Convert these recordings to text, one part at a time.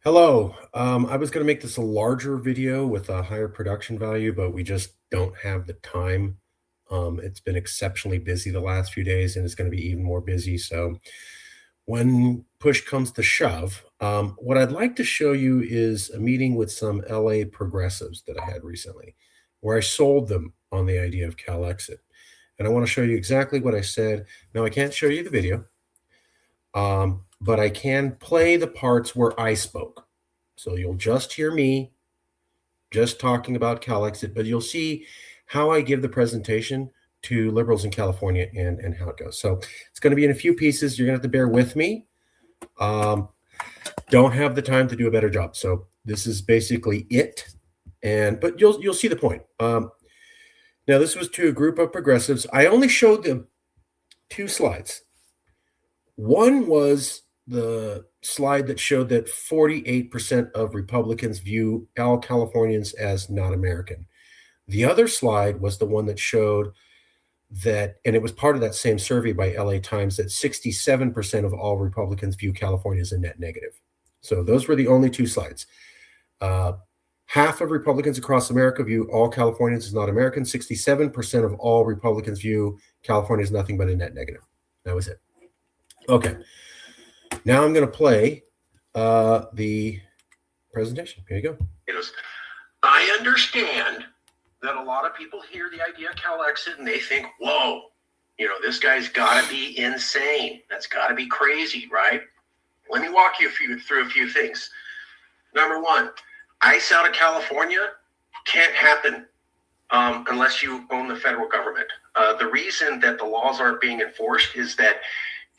Hello. I was going to make this a larger video with a higher production value, but we just don't have the time. It's been exceptionally busy the last few days, and it's going to be even more busy. So, when push comes to shove, what I'd like to show you is a meeting with some LA progressives that I had recently, where I sold them on the idea of Calexit. And I want to show you exactly what I said. Now, I can't show you the video, but I can play the parts where I spoke. So you'll just hear me just talking about Calexit, but you'll see how I give the presentation to liberals in California and how it goes. So it's going to be in a few pieces. You're going to have to bear with me. Um, don't have the time to do a better job. So this is basically it. But you'll see the point. Now this was to a group of progressives. I only showed them two slides. One was the slide that showed that 48% of Republicans view all Californians as not American. The other slide was the one that showed that, and it was part of that same survey by LA Times, that 67% of all Republicans view California as a net negative. So those were the only two slides. Half of Republicans across America view all Californians as not American. 67% of all Republicans view California as nothing but a net negative. That was it. Okay. Now I'm going to play the presentation. Here you go. I understand that a lot of people hear the idea of Calexit and they think, whoa, this guy's got to be insane. That's got to be crazy, right? Let me walk you through a few things. Number one, ICE out of California can't happen unless you own the federal government. The reason that the laws aren't being enforced is that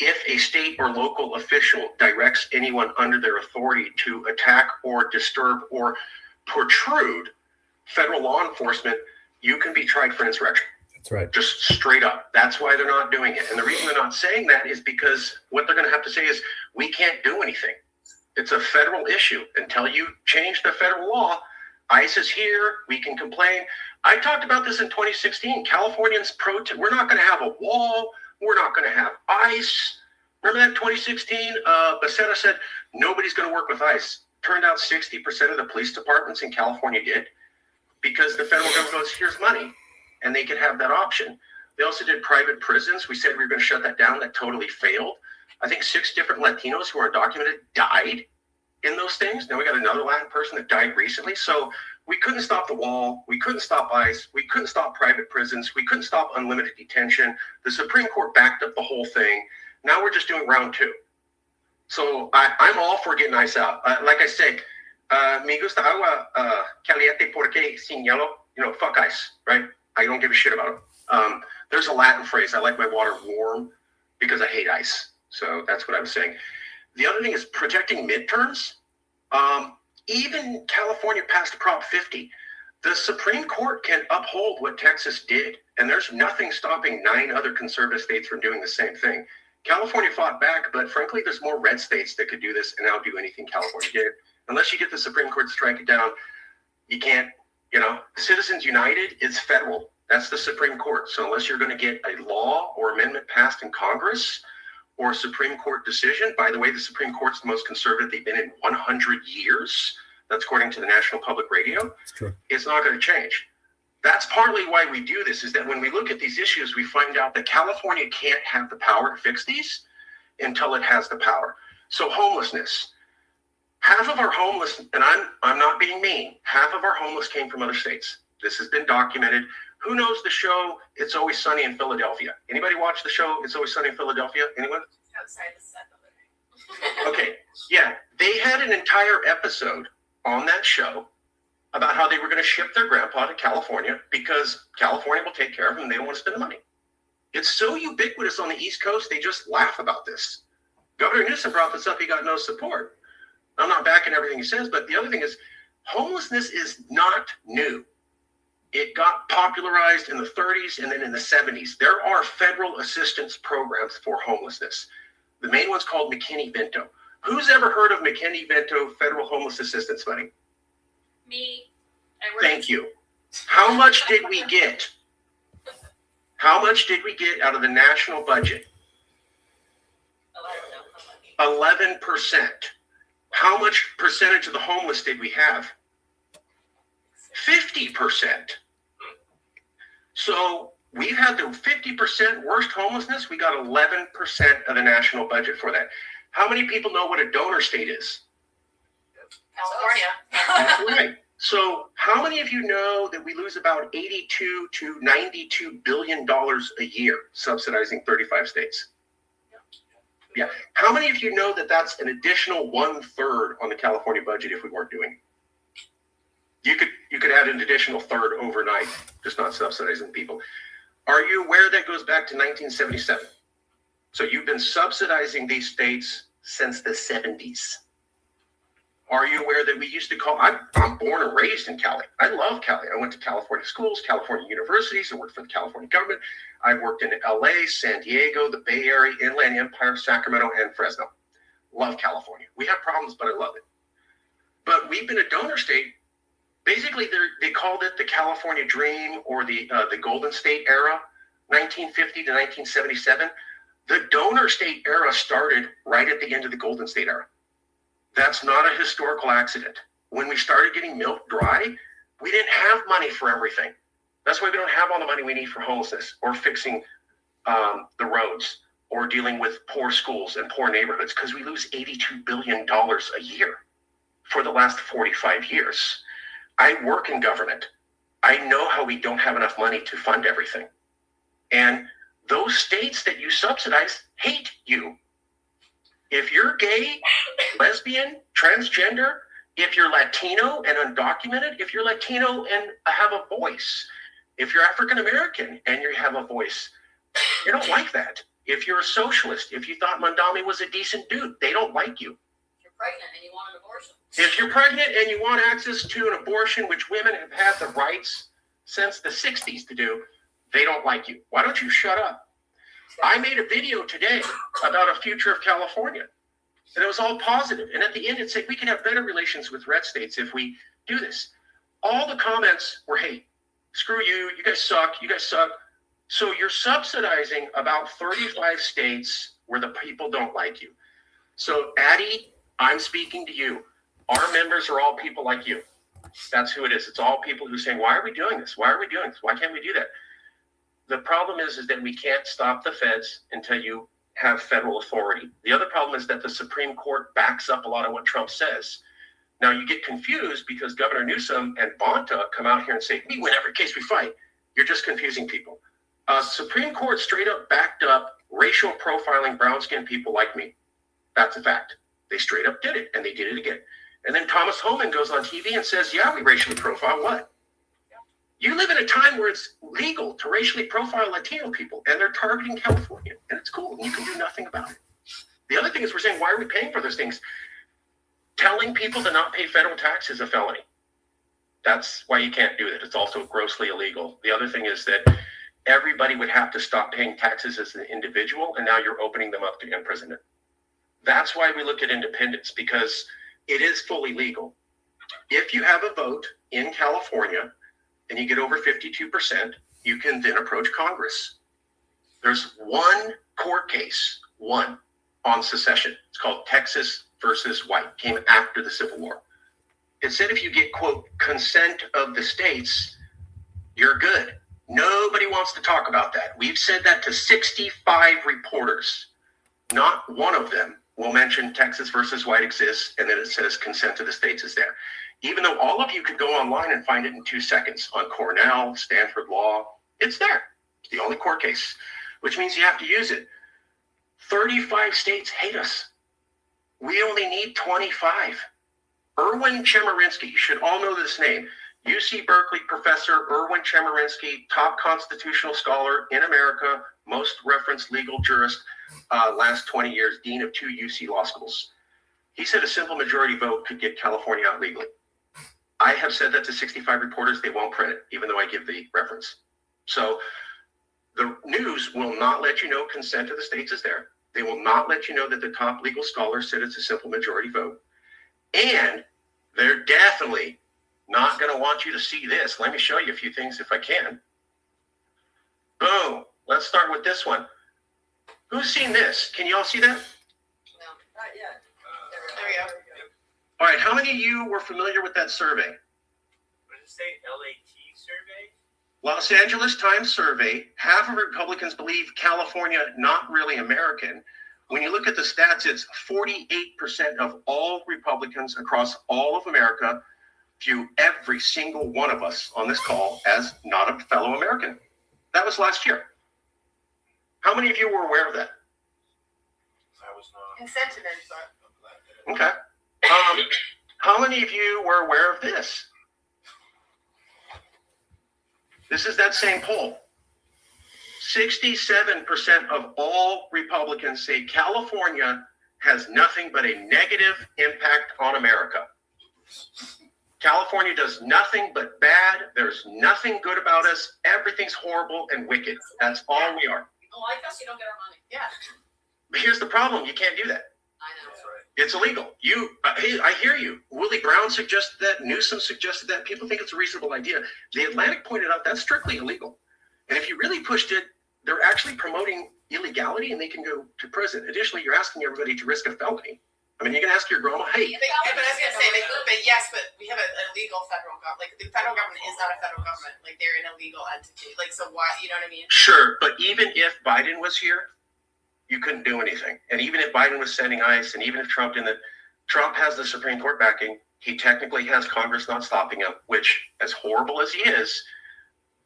if a state or local official directs anyone under their authority to attack or disturb or protrude federal law enforcement, you can be tried for insurrection. That's right. Just straight up. That's why they're not doing it. And the reason they're not saying that is because what they're going to have to say is, we can't do anything. It's a federal issue. Until you change the federal law, ICE is here. We can complain. I talked about this in 2016. Californians protest. We're not going to have a wall. We're not going to have ICE. Remember that 2016? Becerra said, nobody's going to work with ICE. Turned out 60% of the police departments in California did, because the federal government goes, here's money, and they could have that option. They also did private prisons. We said we were going to shut that down. That totally failed. I think 6 different Latinos who are undocumented died in those things. Now we got another Latin person that died recently. So we couldn't stop the wall. We couldn't stop ICE. We couldn't stop private prisons. We couldn't stop unlimited detention. The Supreme Court backed up the whole thing. Now we're just doing round 2. So I'm all for getting ICE out. Like I said, me gusta agua caliente porque sin hielo. Fuck ICE, right? I don't give a shit about it. There's a Latin phrase, I like my water warm because I hate ice. So that's what I was saying. The other thing is projecting midterms. Even California passed Prop 50. The Supreme Court can uphold what Texas did, and there's nothing stopping 9 other conservative states from doing the same thing. California fought back, but frankly, there's more red states that could do this and outdo anything California did. Unless you get the Supreme Court to strike it down, you can't, Citizens United is federal. That's the Supreme Court. So unless you're going to get a law or amendment passed in Congress or a Supreme Court decision, by the way, the Supreme Court's the most conservative they've been in 100 years. That's according to the National Public Radio. That's true. It's not going to change. That's partly why we do this, is that when we look at these issues, we find out that California can't have the power to fix these until it has the power. So homelessness. Half of our homeless, and I'm not being mean, half of our homeless came from other states. This has been documented. Who knows the show It's Always Sunny in Philadelphia? Anybody watch the show It's Always Sunny in Philadelphia? Anyone? Outside the set of it. Okay, yeah. They had an entire episode on that show about how they were going to ship their grandpa to California because California will take care of them and they don't want to spend the money. It's so ubiquitous on the East Coast, they just laugh about this. Governor Newsom brought this up, he got no support. I'm not backing everything he says, but the other thing is homelessness is not new. It got popularized in the 30s and then in the 70s. There are federal assistance programs for homelessness. The main one's called McKinney-Vento. Who's ever heard of McKinney-Vento federal homeless assistance money? Me. Thank you. How much did we get? How much did we get out of the national budget? 11%. How much percentage of the homeless did we have? 50%. So we've had the 50% worst homelessness. We got 11% of the national budget for that. How many people know what a donor state is? California. That's right. So how many of you know that we lose about $82 to $92 billion a year subsidizing 35 states? Yeah. How many of you know that that's an additional 1/3 on the California budget if we weren't doing it? You could add an additional third overnight, just not subsidizing people. Are you aware that goes back to 1977? So you've been subsidizing these states since the 70s. Are you aware that we used to call, I'm born and raised in Cali. I love Cali. I went to California schools, California universities. I worked for the California government. I worked in LA, San Diego, the Bay Area, Inland Empire, Sacramento, and Fresno. Love California. We have problems, but I love it. But we've been a donor state. Basically, they called it the California Dream or the Golden State era, 1950 to 1977. The donor state era started right at the end of the Golden State era. That's not a historical accident. When we started getting milk dry, we didn't have money for everything. That's why we don't have all the money we need for homelessness or fixing the roads or dealing with poor schools and poor neighborhoods, because we lose $82 billion a year for the last 45 years. I work in government. I know how we don't have enough money to fund everything. And those states that you subsidize hate you. If you're gay, lesbian, transgender, if you're Latino and undocumented, if you're Latino and have a voice, if you're African American and you have a voice, they don't like that. If you're a socialist, if you thought Mandami was a decent dude, they don't like you. If you're pregnant and you want an abortion. If you're pregnant and you want access to an abortion, which women have had the rights since the 60s to do, they don't like you. Why don't you shut up? I made a video today about a future of California, and it was all positive. And at the end, it said we can have better relations with red states if we do this. All the comments were hate. Screw you. You guys suck. You guys suck. So you're subsidizing about 35 states where the people don't like you. So Addie, I'm speaking to you. Our members are all people like you. That's who it is. It's all people who are saying, why are we doing this? Why are we doing this? Why can't we do that? The problem is that we can't stop the feds until you have federal authority. The other problem is that the Supreme Court backs up a lot of what Trump says. Now you get confused because Governor Newsom and Bonta come out here and say, we win every case we fight. You're just confusing people. Supreme Court straight up backed up racial profiling brown-skinned people like me. That's a fact. They straight up did it, and they did it again. And then Thomas Homan goes on TV and says, yeah, we racially profile what? You live in a time where it's legal to racially profile Latino people, and they're targeting California, and it's cool, and you can do nothing about it. The other thing is we're saying, why are we paying for those things? Telling people to not pay federal tax is a felony. That's why you can't do it. It's also grossly illegal. The other thing is that everybody would have to stop paying taxes as an individual, and now you're opening them up to imprisonment. That's why we look at independence, because it is fully legal. If you have a vote in California and you get over 52%, you can then approach Congress. There's one court case, one, on secession. It's called Texas versus White. Came after the Civil War. It said if you get, quote, consent of the states, you're good. Nobody wants to talk about that. We've said that to 65 reporters. Not one of them will mention Texas versus White exists, and then it says consent to the states is there. Even though all of you could go online and find it in 2 seconds on Cornell, Stanford Law, it's there. It's the only court case, which means you have to use it. 35 states hate us. We only need 25. Erwin Chemerinsky, you should all know this name. UC Berkeley professor Erwin Chemerinsky, top constitutional scholar in America, most referenced legal jurist last 20 years, dean of 2 UC law schools. He said a simple majority vote could get California out legally. I have said that to 65 reporters. They won't print it, even though I give the reference. So the news will not let you know consent to the states is there. They will not let you know that the top legal scholars said it's a simple majority vote. And they're definitely not going to want you to see this. Let me show you a few things if I can. Boom. Let's start with this one. Who's seen this? Can you all see that? No, not yet. There we go. many of you were familiar with that survey? What did it say? LAT survey? Los Angeles Times survey, half of Republicans believe California not really American. When you look at the stats, it's 48% of all Republicans across all of America view every single one of us on this call as not a fellow American. That was last year. How many of you were aware of that? I was not. In sentiment. Okay. How many of you were aware of this? This is that same poll. 67% of all Republicans say California has nothing but a negative impact on America. California does nothing but bad. There's nothing good about us. Everything's horrible and wicked. That's all we are. You don't like us, you don't get our money. Yeah, But here's the problem. You can't do that. I know. That's right. It's illegal. I hear you. Willie Brown suggested that. Newsom suggested that. People think it's a reasonable idea. The Atlantic pointed out that's strictly illegal. And if you really pushed it, they're actually promoting illegality and they can go to prison. Additionally, you're asking everybody to risk a felony. I mean, you can ask your grandma, hey, Yeah, but I was gonna say, but yes, but we have a legal federal government. Like the federal government is not a federal government. Like they're an illegal entity. Like so, why? You know what I mean? sure, but even if Biden was here, you couldn't do anything. And even if Biden was sending ICE, and even if Trump has the Supreme Court backing, he technically has Congress not stopping him, which, as horrible as he is,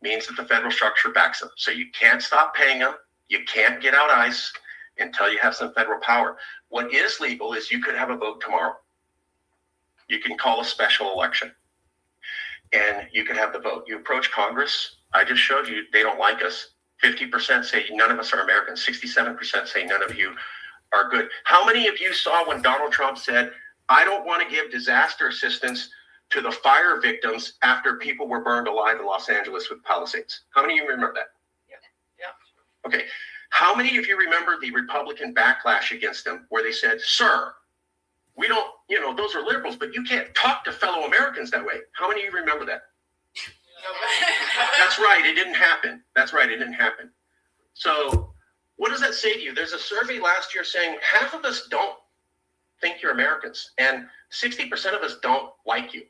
means that the federal structure backs him. So you can't stop paying him. You can't get out ICE until you have some federal power. What is legal is you could have a vote tomorrow. You can call a special election and you could have the vote. You approach Congress. I just showed you they don't like us. 50% say none of us are Americans. 67% say none of you are good. How many of you saw when Donald Trump said, I don't want to give disaster assistance to the fire victims after people were burned alive in Los Angeles with Palisades? How many of you remember that? Yeah. Okay. How many of you remember the Republican backlash against them where they said, sir, we don't, those are liberals, but you can't talk to fellow Americans that way. How many of you remember that? That's right. It didn't happen. That's right. It didn't happen. So what does that say to you? There's a survey last year saying half of us don't think you're Americans and 60% of us don't like you.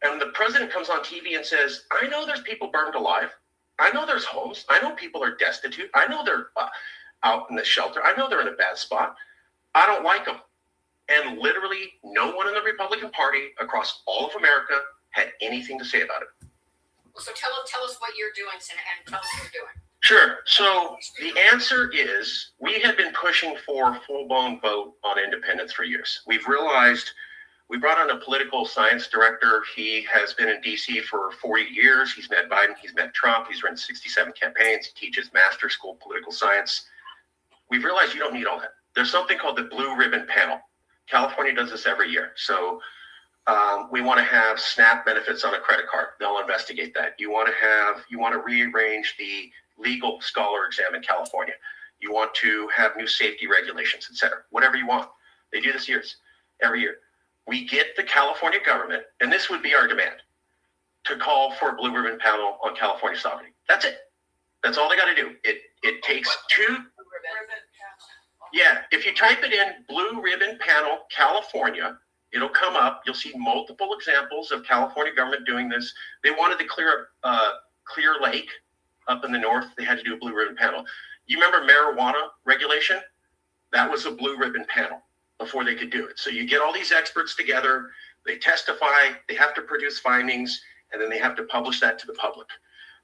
And the president comes on TV and says, I know there's people burned alive. I know there's homes. I know people are destitute. I know they're out in the shelter. I know they're in a bad spot. I don't like them. And literally no one in the Republican Party across all of America had anything to say about it. So tell us what you're doing, Senator, and tell us what you're doing. Sure. So the answer is we have been pushing for full-blown vote on independence for years. We've realized we brought on a political science director. He has been in D.C. for 40 years. He's met Biden. He's met Trump. He's run 67 campaigns. He teaches master school political science. We've realized you don't need all that. There's something called the Blue Ribbon Panel. California does this every year. So we want to have SNAP benefits on a credit card. They'll investigate that. You want to rearrange the legal scholar exam in California. You want to have new safety regulations, et cetera. Whatever you want. They do this every year. We get the California government, and this would be our demand, to call for a Blue Ribbon Panel on California sovereignty. That's it. That's all they got to do. It takes two. Yeah, if you type it in Blue Ribbon Panel California, it'll come up. You'll see multiple examples of California government doing this. They wanted to clear Clear Lake up in the north. They had to do a Blue Ribbon Panel. You remember marijuana regulation? That was a Blue Ribbon Panel before they could do it. So you get all these experts together, they testify, they have to produce findings, and then they have to publish that to the public.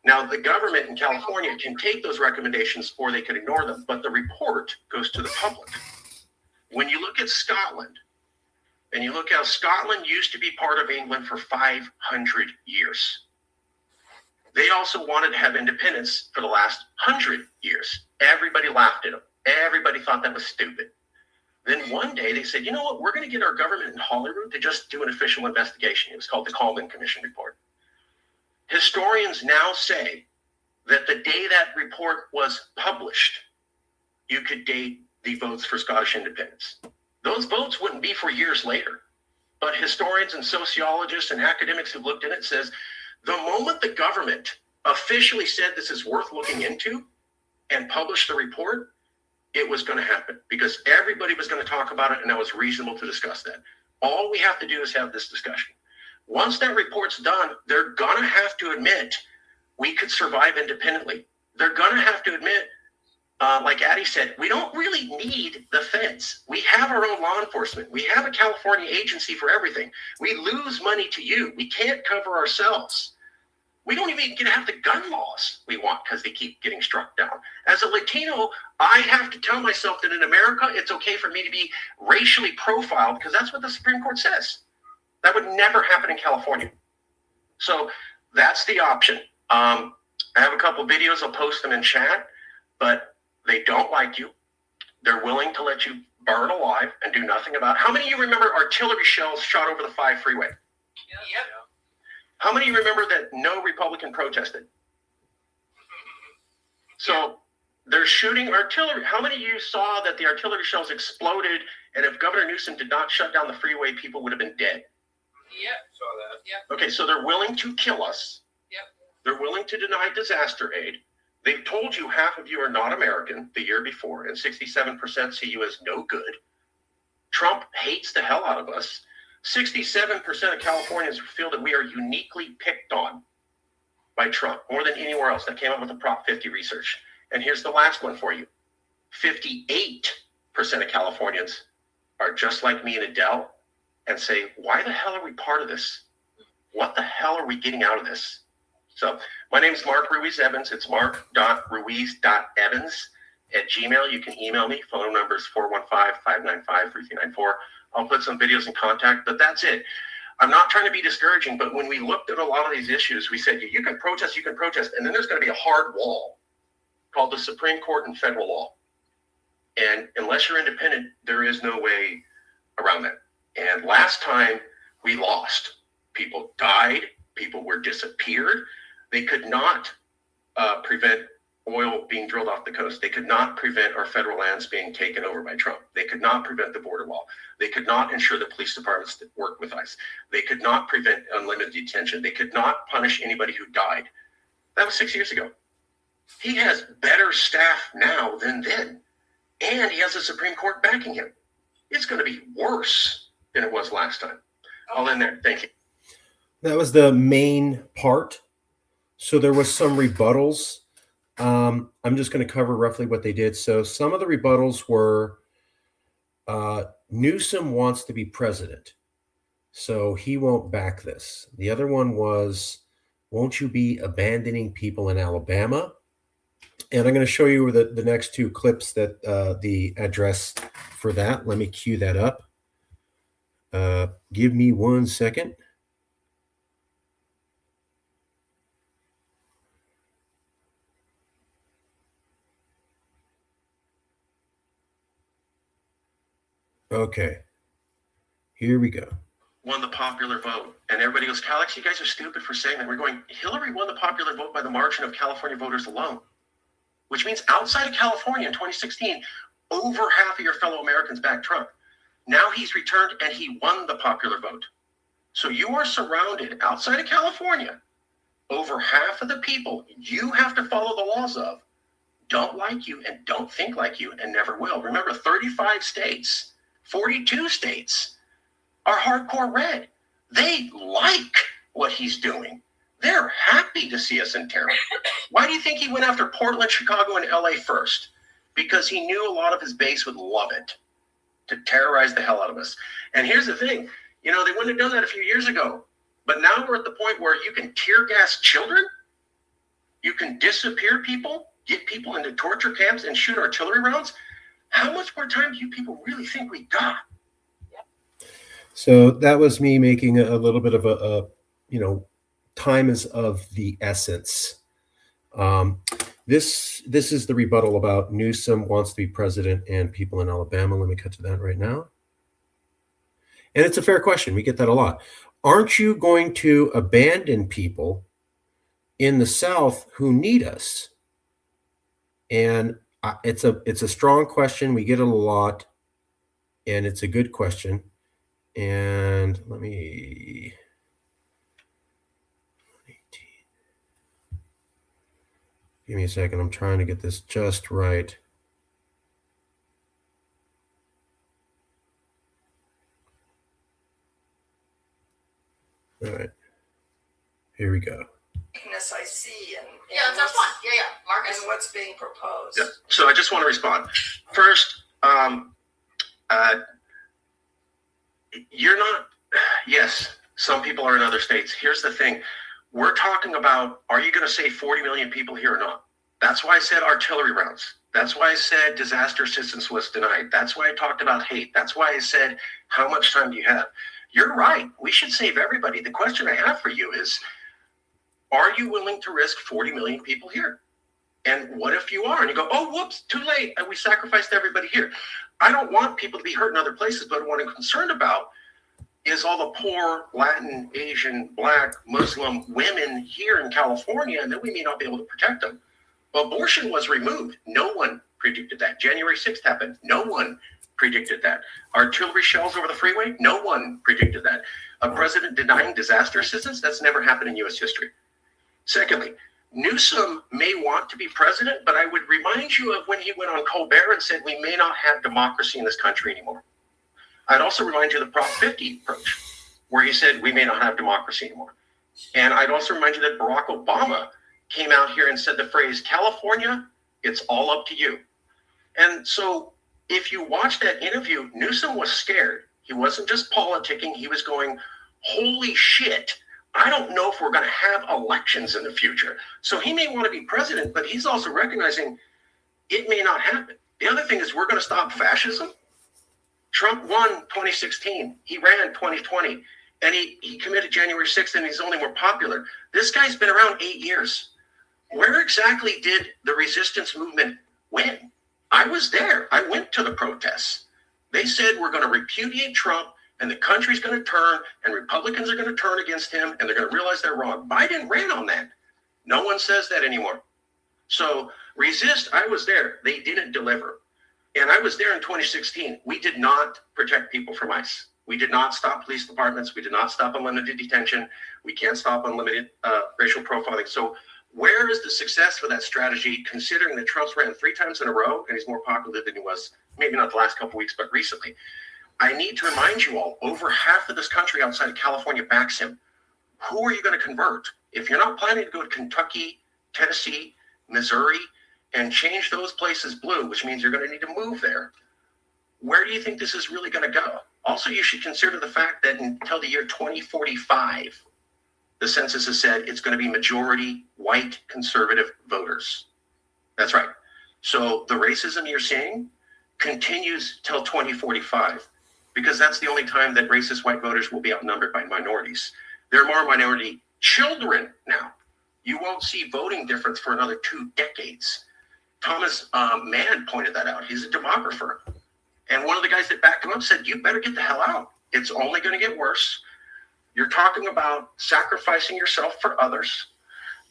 Now, the government in California can take those recommendations or they can ignore them, but the report goes to the public. When you look at Scotland, and you look how Scotland used to be part of England for 500 years. They also wanted to have independence for the last 100 years. Everybody laughed at them. Everybody thought that was stupid. Then one day they said, you know what, we're going to get our government in Holyrood to just do an official investigation. It was called the Coleman Commission report. Historians now say that the day that report was published, you could date the votes for Scottish independence. Those votes wouldn't be for years later. But historians and sociologists and academics who've looked at it says the moment the government officially said this is worth looking into and published the report, it was going to happen because everybody was going to talk about it and that was reasonable to discuss that. All we have to do is have this discussion. Once that report's done, they're going to have to admit we could survive independently. They're going to have to admit, like Addie said, we don't really need the feds. We have our own law enforcement. We have a California agency for everything. We lose money to you. We can't cover ourselves. We don't even get to have the gun laws we want because they keep getting struck down. As a Latino, I have to tell myself that in America, it's okay for me to be racially profiled because that's what the Supreme Court says. That would never happen in California. So that's the option. I have a couple videos. I'll post them in chat, but they don't like you. They're willing to let you burn alive and do nothing about it. How many of you remember artillery shells shot over the 5 freeway? Yep. How many of you remember that no Republican protested? So they're shooting artillery. How many of you saw that the artillery shells exploded, and if Governor Newsom did not shut down the freeway, people would have been dead? Yep. Saw that. Yep. Okay, so they're willing to kill us. Yep. They're willing to deny disaster aid. They've told you half of you are not American the year before, and 67% see you as no good. Trump hates the hell out of us. 67% of Californians feel that we are uniquely picked on by Trump, more than anywhere else. That came up with the Prop 50 research. And here's the last one for you. 58% of Californians are just like me and Adele and say, why the hell are we part of this? What the hell are we getting out of this? So my name is Mark Ruiz Evans. It's mark.ruiz.evans@gmail. You can email me. Phone number is 415-595-3394. I'll put some videos in contact, but that's it. I'm not trying to be discouraging, but when we looked at a lot of these issues, we said, you can protest, and then there's going to be a hard wall called the Supreme Court and federal law. And unless you're independent, there is no way around that. And last time we lost. People died. People were disappeared. They could not prevent oil being drilled off the coast. They could not prevent our federal lands being taken over by Trump. They could not prevent the border wall. They could not ensure that police departments that work with ICE. They could not prevent unlimited detention. They could not punish anybody who died. That was 6 years ago. He has better staff now than then. And he has the Supreme Court backing him. It's going to be worse than it was last time. I'll end there. Thank you. That was the main part. So there was some rebuttals. I'm just going to cover roughly what they did. So some of the rebuttals were Newsom wants to be president, so he won't back this. The other one was, won't you be abandoning people in Alabama? And I'm going to show you the next two clips that the address for that. Let me cue that up. Give me 1 second. Okay, here we go. Won the popular vote. And everybody goes, Calexit, you guys are stupid for saying that. We're going, Hillary won the popular vote by the margin of California voters alone, which means outside of California in 2016, over half of your fellow Americans backed Trump. Now he's returned and he won the popular vote. So you are surrounded outside of California. Over half of the people you have to follow the laws of don't like you and don't think like you and never will. Remember, 35 states, 42 states are hardcore red. They like what he's doing. They're happy to see us in terror. Why do you think he went after Portland, Chicago, and LA first? Because he knew a lot of his base would love it to terrorize the hell out of us. And here's the thing, they wouldn't have done that a few years ago. But now we're at the point where you can tear gas children. You can disappear people, get people into torture camps and shoot artillery rounds. How much more time do you people really think we got? So that was me making a little bit of a time is of the essence. This is the rebuttal about Newsom wants to be president and people in Alabama. Let me cut to that right now. And it's a fair question. We get that a lot. Aren't you going to abandon people in the South who need us? And it's a strong question. We get it a lot, and it's a good question. And let me. Give me a second. I'm trying to get this just right. All right. Here we go. Weakness I see and Yeah, that's fine. Yeah, Marcus. and what's being proposed. Yeah. So I just want to respond. First, you're not, yes, some people are in other states. Here's the thing. We're talking about, are you going to save 40 million people here or not? That's why I said artillery rounds. That's why I said disaster assistance was denied. That's why I talked about hate. That's why I said, how much time do you have? You're right. We should save everybody. The question I have for you is, are you willing to risk 40 million people here? And what if you are? And you go, oh, whoops, too late. And we sacrificed everybody here. I don't want people to be hurt in other places, but what I'm concerned about is all the poor Latin, Asian, Black, Muslim women here in California, and then we may not be able to protect them. Abortion was removed. No one predicted that. January 6th happened. No one predicted that. Artillery shells over the freeway? No one predicted that. A president denying disaster assistance? That's never happened in U.S. history. Secondly, Newsom may want to be president, but I would remind you of when he went on Colbert and said we may not have democracy in this country anymore. I'd also remind you of the Prop 50 approach, where he said we may not have democracy anymore. And I'd also remind you that Barack Obama came out here and said the phrase, California, it's all up to you. And so if you watch that interview, Newsom was scared. He wasn't just politicking. He was going, holy shit, I don't know if we're going to have elections in the future. So he may want to be president, but he's also recognizing it may not happen. The other thing is we're going to stop fascism. Trump won 2016. He ran 2020. And he committed January 6th, and he's only more popular. This guy's been around 8 years. Where exactly did the resistance movement win? I was there. I went to the protests. They said we're going to repudiate Trump, and the country's going to turn, and Republicans are going to turn against him, and they're going to realize they're wrong. Biden ran on that. No one says that anymore. So resist, I was there. They didn't deliver. And I was there in 2016. We did not protect people from ICE. We did not stop police departments. We did not stop unlimited detention. We can't stop unlimited racial profiling. So where is the success for that strategy, considering that Trump's ran 3 times in a row and he's more popular than he was, maybe not the last couple of weeks, but recently? I need to remind you all, over half of this country outside of California backs him. Who are you going to convert? If you're not planning to go to Kentucky, Tennessee, Missouri, and change those places blue, which means you're going to need to move there, where do you think this is really going to go? Also, you should consider the fact that until the year 2045, the census has said it's going to be majority white conservative voters. That's right. So the racism you're seeing continues till 2045, because that's the only time that racist white voters will be outnumbered by minorities. There are more minority children now. You won't see voting difference for another 2 decades. Thomas Mann pointed that out. He's a demographer. And one of the guys that backed him up said, you better get the hell out. It's only going to get worse. You're talking about sacrificing yourself for others.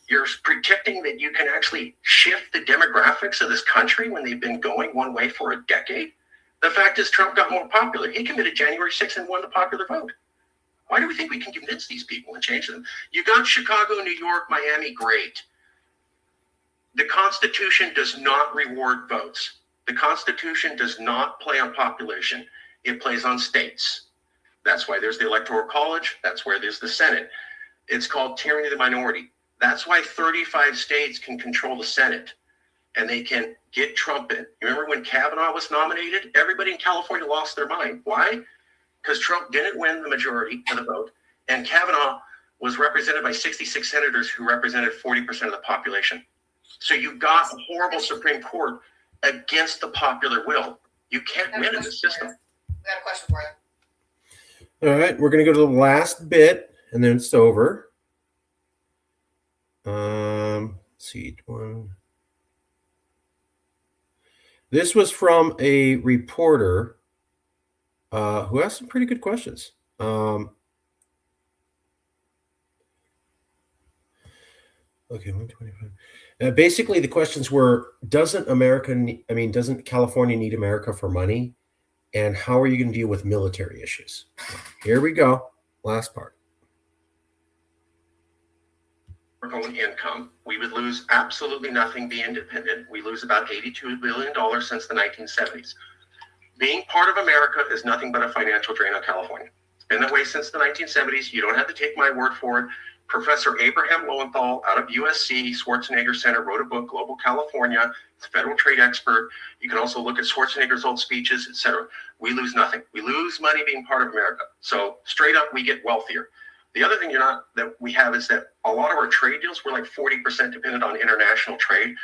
You're predicting that you can actually shift the demographics of this country when they've been going one way for a decade. The fact is Trump got more popular. He committed January 6th and won the popular vote. Why do we think we can convince these people and change them? You got Chicago, New York, Miami, great. The Constitution does not reward votes. The Constitution does not play on population. It plays on states. That's why there's the Electoral College. That's where there's the Senate. It's called tyranny of the minority. That's why 35 states can control the Senate, and they can get Trump in. You remember when Kavanaugh was nominated? Everybody in California lost their mind. Why? Because Trump didn't win the majority of the vote, and Kavanaugh was represented by 66 senators who represented 40% of the population. So you've got a horrible Supreme Court against the popular will. You can't win in this system. We got a question for you. All right, we're going to go to the last bit, and then it's over. Let's see one. This was from a reporter who asked some pretty good questions. Okay, 125. Basically, the questions were: doesn't California need America for money? And how are you going to deal with military issues? Here we go. Last part. Income, we would lose absolutely nothing being independent. We lose about $82 billion since the 1970s. Being part of America is nothing but a financial drain on California. been that way since the 1970s. You don't have to take my word for it. Professor Abraham Lowenthal out of USC Schwarzenegger Center wrote a book, Global California. It's a federal trade expert. You can also look at Schwarzenegger's old speeches, etc. We lose nothing. We lose money being part of America. So straight up, we get wealthier. The other thing that we have is that a lot of our trade deals, we're like 40% dependent on international trade.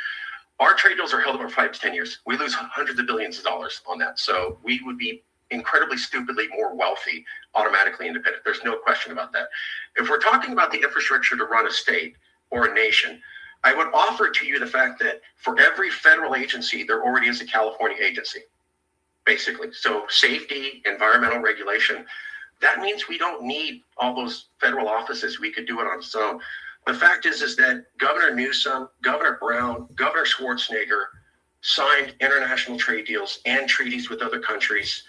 Our trade deals are held over 5 to 10 years. We lose hundreds of billions of dollars on that. So we would be incredibly stupidly more wealthy, automatically independent. There's no question about that. If we're talking about the infrastructure to run a state or a nation, I would offer to you the fact that for every federal agency, there already is a California agency, basically. So safety, environmental regulation, that means we don't need all those federal offices. We could do it on its own. The fact is that Governor Newsom, Governor Brown, Governor Schwarzenegger signed international trade deals and treaties with other countries,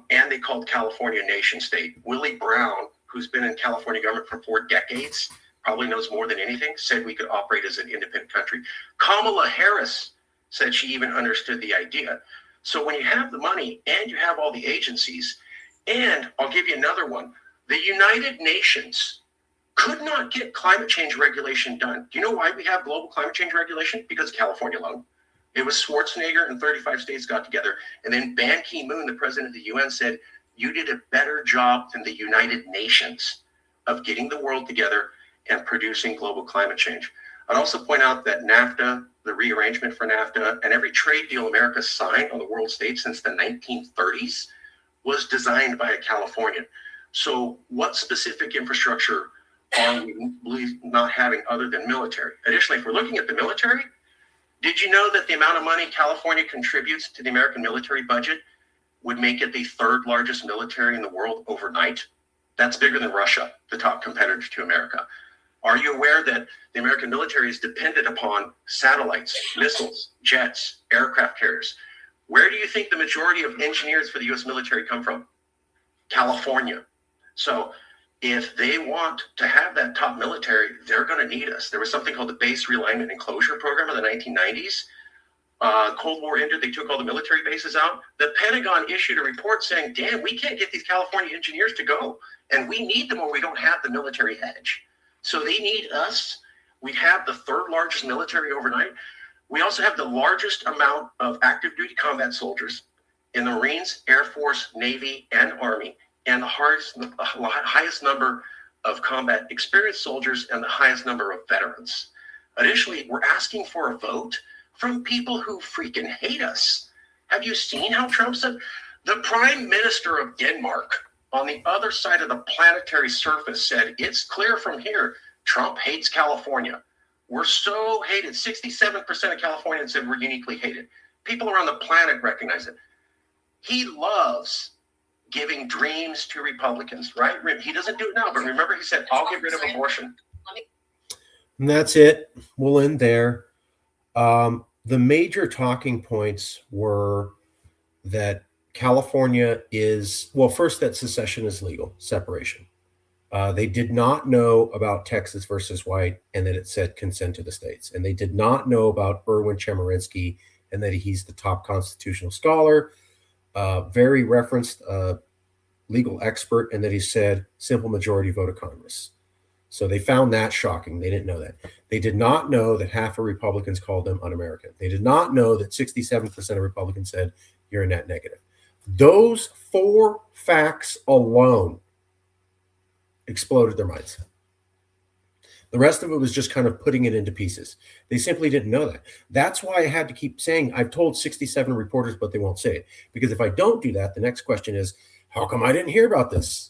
and they called California a nation state. Willie Brown, who's been in California government for 4 decades, probably knows more than anything, said we could operate as an independent country. Kamala Harris said she even understood the idea. So when you have the money and you have all the agencies, and I'll give you another one, the United Nations could not get climate change regulation done. Do you know why we have global climate change regulation? Because of California alone. It was Schwarzenegger and 35 states got together, and then Ban Ki-moon, the president of the UN, said, you did a better job than the United Nations of getting the world together and producing global climate change. I'd also point out that NAFTA, the rearrangement for NAFTA, and every trade deal America signed on the world stage since the 1930s was designed by a Californian. So what specific infrastructure are we not having other than military? Additionally, if we're looking at the military, did you know that the amount of money California contributes to the American military budget would make it the 3rd largest military in the world overnight? That's bigger than Russia, the top competitor to America. Are you aware that the American military is dependent upon satellites, missiles, jets, aircraft carriers? Where do you think the majority of engineers for the U.S. military come from? California. So if they want to have that top military, they're going to need us. There was something called the Base Realignment and Closure Program in the 1990s. Cold War ended, they took all the military bases out. The Pentagon issued a report saying, damn, we can't get these California engineers to go. And we need them or we don't have the military edge. So they need us. We have the 3rd largest military overnight. We also have the largest amount of active duty combat soldiers in the Marines, Air Force, Navy, and Army, and the highest number of combat experienced soldiers and the highest number of veterans. Additionally, we're asking for a vote from people who freaking hate us. Have you seen how Trump said? The Prime Minister of Denmark on the other side of the planetary surface said, it's clear from here, Trump hates California. We're so hated. 67% of Californians said we're uniquely hated. People around the planet recognize it. He loves giving dreams to Republicans, right? He doesn't do it now, but remember he said, I'll get rid of abortion. And that's it. We'll end there. The major talking points were that California is, well, first, that secession is legal, separation. They did not know about Texas versus White and that it said consent to the states. And they did not know about Erwin Chemerinsky and that he's the top constitutional scholar, very referenced legal expert, and that he said simple majority vote of Congress. So they found that shocking. They didn't know that. They did not know that half of Republicans called them un-American. They did not know that 67% of Republicans said you're a net negative. Those 4 facts alone exploded their minds. The rest of it was just kind of putting it into pieces. They simply didn't know that. That's why I had to keep saying, I've told 67 reporters, but they won't say it. Because if I don't do that, the next question is, how come I didn't hear about this?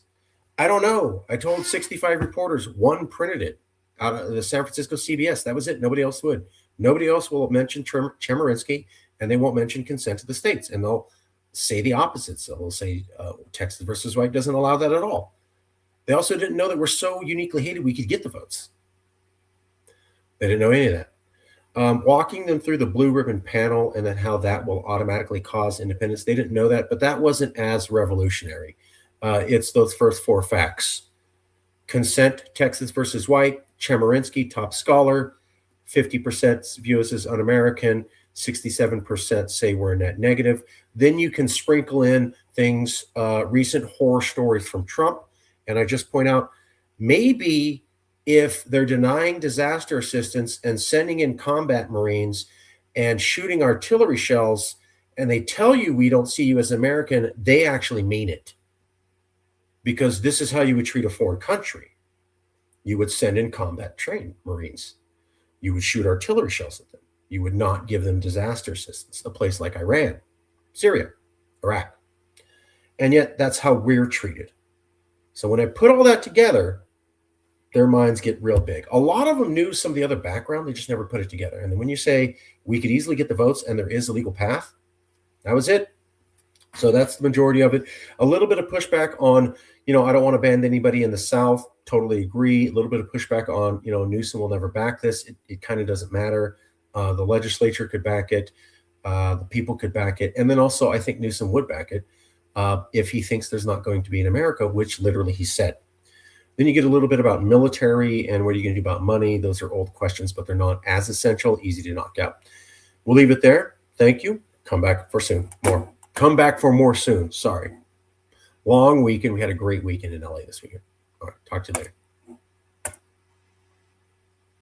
I don't know. I told 65 reporters, 1 printed it out of the San Francisco CBS. That was it. Nobody else would. Nobody else will mention Chemerinsky, and they won't mention consent to the states. And they'll say the opposite. So they'll say Texas versus White doesn't allow that at all. They also didn't know that we're so uniquely hated we could get the votes. They didn't know any of that. Walking them through the blue ribbon panel and then how that will automatically cause independence, they didn't know that, but that wasn't as revolutionary. It's those first 4 facts. Consent, Texas versus White, Chemerinsky, top scholar, 50% view us as un-American, 67% say we're net negative. Then you can sprinkle in things, recent horror stories from Trump. And I just point out, maybe if they're denying disaster assistance and sending in combat Marines and shooting artillery shells, and they tell you we don't see you as American, they actually mean it. Because this is how you would treat a foreign country. You would send in combat trained Marines. You would shoot artillery shells at them. You would not give them disaster assistance, a place like Iran, Syria, Iraq. And yet that's how we're treated. So when I put all that together, their minds get real big. A lot of them knew some of the other background, they just never put it together. And then when you say we could easily get the votes and there is a legal path, that was it. So that's the majority of it. A little bit of pushback on, I don't want to ban anybody in the South. Totally agree. A little bit of pushback on, Newsom will never back this. It kind of doesn't matter. The legislature could back it. The people could back it. And then also, I think Newsom would back it if he thinks there's not going to be in America, which literally he said. Then you get a little bit about military and what are you going to do about money. Those are old questions, but they're not as essential, easy to knock out. We'll leave it there. Thank you. Come back for soon. More. Come back for more soon. Sorry. Long weekend. We had a great weekend in LA this weekend. All right. Talk to you later.